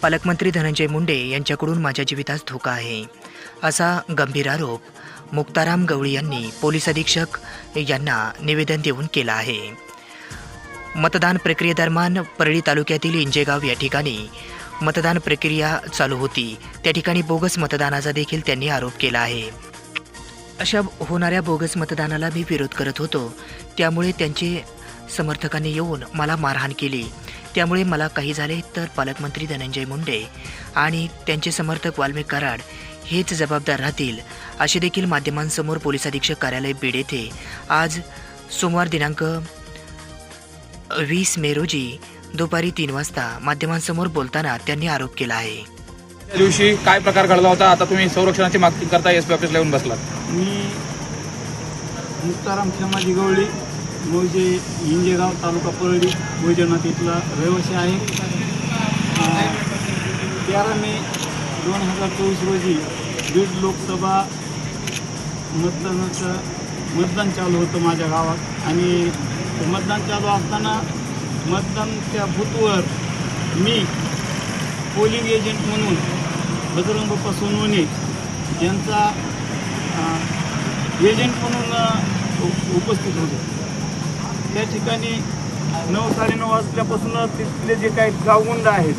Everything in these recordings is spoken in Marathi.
पालकमंत्री धनंजय मुंडे यांच्याकडून माझ्या जीवितास धोका आहे, असा गंभीर आरोप मुक्ताराम गवळी यांनी पोलीस अधीक्षक यांना निवेदन देऊन केला आहे. मतदान प्रक्रियेदरम्यान परळी तालुक्यातील इंजेगाव या ठिकाणी मतदान प्रक्रिया चालू होती. त्या ठिकाणी बोगस मतदानाचा देखील त्यांनी आरोप केला आहे. अशा होणाऱ्या बोगस मतदानाला मी विरोध करत होतो. त्यामुळे त्यांचे समर्थकांनी येऊन मला मारहाण केली. त्यामुळे मला काही झाले तर पालकमंत्री धनंजय मुंडे आणि त्यांचे समर्थक वाल्मिक कराड हेच जबाबदार राहतील, असे देखील माध्यमांसमोर पोलीस अधीक्षक कार्यालय बीड येथे आज सोमवार दिनांक 20 मे रोजी दुपारी 3 वाजता माध्यमांसमोर बोलताना त्यांनी आरोप केला आहे. त्या दिवशी काय प्रकार घडला होता? आता तुम्ही संरक्षणाची मागणी करता एसपी ऑफिसला येऊन बसलात. मी मुक्ताराम क्षमाजी गवळी, मौजे इंजेगाव, तालुका परळी, वैजनाथ इथला रहिवासी आहे. 13 मे 2024 रोजी बीड लोकसभा मतदान चालू होतं माझ्या गावात. आणि मतदान चालू असताना मतदानच्या बूथवर मी पोलिंग एजंट म्हणून बजरंग बाप्पा सोनवणे यांचा एजंट म्हणून उपस्थित होतो. त्या ठिकाणी 9-9:30 वाजल्यापासून तिथले जे काही गावगुंड आहेत,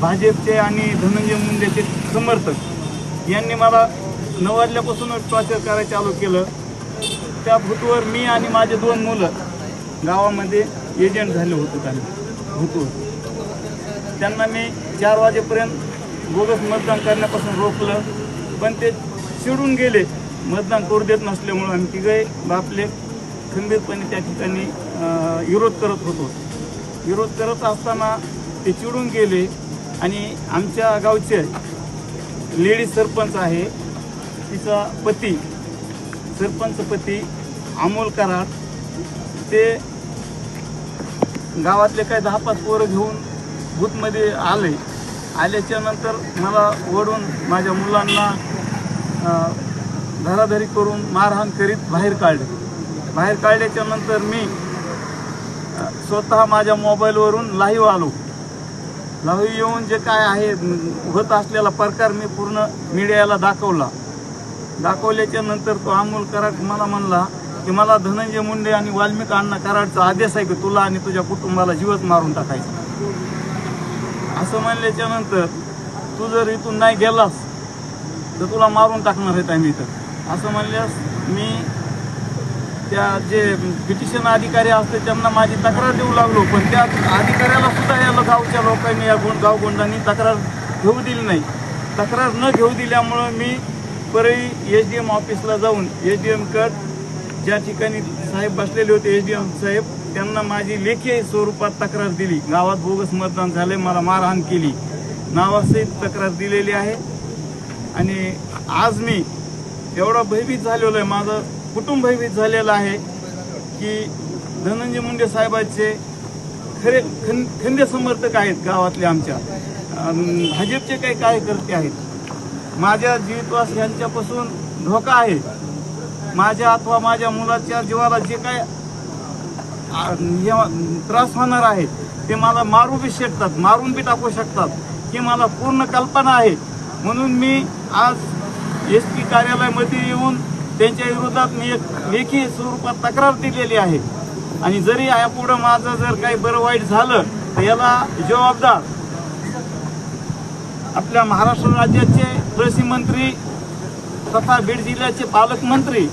भाजपचे आणि धनंजय मुंडेचे समर्थक, यांनी मला 9 वाजल्यापासून टॉर्चर करायला चालू केलं. त्या बूथवर मी आणि माझे 2 मुलं गावामध्ये एजंट झाले होते. त्यांनी बूथवर त्यांना मी 4 वाजेपर्यंत बोगस मतदान करण्यापासून रोखलं, पण ते चिडून गेले. मतदान करू देत नसल्यामुळं आम्ही तिघे बापले खंबीरपणे त्या ठिकाणी विरोध करत होतो. विरोध करत असताना ते चिडून गेले आणि आमच्या गावचे लेडीज सरपंच आहे, तिचा पती, सरपंच पती अमोल कराड, ते गावातले काही 10-5 पोरं घेऊन बूथमध्ये आल्याच्या नंतर मला ओढून माझ्या मुलांना धराधरी करून मारहाण करीत बाहेर काढल्याच्या नंतर मी स्वतः माझ्या मोबाईलवरून लाईव्ह आलो. लाईव्ह येऊन जे काय आहे होत असलेला प्रकार मी पूर्ण मीडियाला दाखवल्याच्या नंतर तो अमोल कराड मला म्हणला की मला धनंजय मुंडे आणि वाल्मिक अण्णा कराडचा आदेश आहे की तुला आणि तुझ्या कुटुंबाला जीवच मारून टाकायचा. असं म्हणल्याच्या नंतर तू जर इथून नाही गेलास तर तुला मारून टाकणार आहेत आम्ही इथं, असं म्हणल्यास मी त्या जे पिटिशन अधिकारी असते त्यांना माझी तक्रार देऊ लागलो. पण त्या अधिकाऱ्याला सुद्धा या गावच्या लोकांनी, या गावगुंडांनी तक्रार घेऊ दिली नाही. तक्रार न घेऊ दिल्यामुळं मी परळी SDM ऑफिसला जाऊन SDMकडे, ज्या ठिकाणी साहेब बसलेले होते SDM साहेब, त्यांना माझी लेखी स्वरूपात तक्रार दिली. गावात बोगस मतदान झाले, मला मारहाण केली, नावासहित तक्रार दिलेली आहे. आणि आज मी एवढा भयभीत झालेलो आहे, माझं कुटुंब भयभीत झालेलं आहे की धनंजय मुंडे साहेबांचे खरे खंदे समर्थक आहेत गावातले, आमच्या भाजपचे काही कार्यकर्ते आहेत. माझ्या जीवितवास यांच्यापासून धोका आहे. माझ्या अथवा माझ्या मुलाच्या जीवाला जे काय त्रास होणार आहे ते मला मारू बी शकतात, मारून बी टाकू शकतात, ही मला पूर्ण कल्पना आहे. म्हणून मी आज SP कार्यालयामध्ये येऊन त्यांच्या विरोधात मी एक लेखी स्वरूपात तक्रार दिलेली आहे. आणि जरी यापुढं माझं जर काही बरं वाईट झालं तर याला जबाबदार आपल्या महाराष्ट्र राज्याचे कृषी मंत्री तथा बीड जिल्ह्याचे पालकमंत्री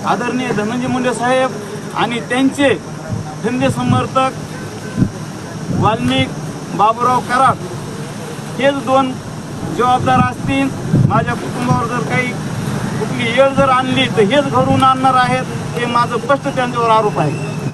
आदरणीय धनंजय मुंडे साहेब आणि त्यांचे खंदे समर्थक वाल्मिक बाबूराव कराड हेच 2 जबाबदार असतील. माझ्या कुटुंबावर जर काही कुठली येळ जर आणली तर हेच घडवून आणणार आहेत, हे माझं स्पष्ट त्यांच्यावर आरोप आहे.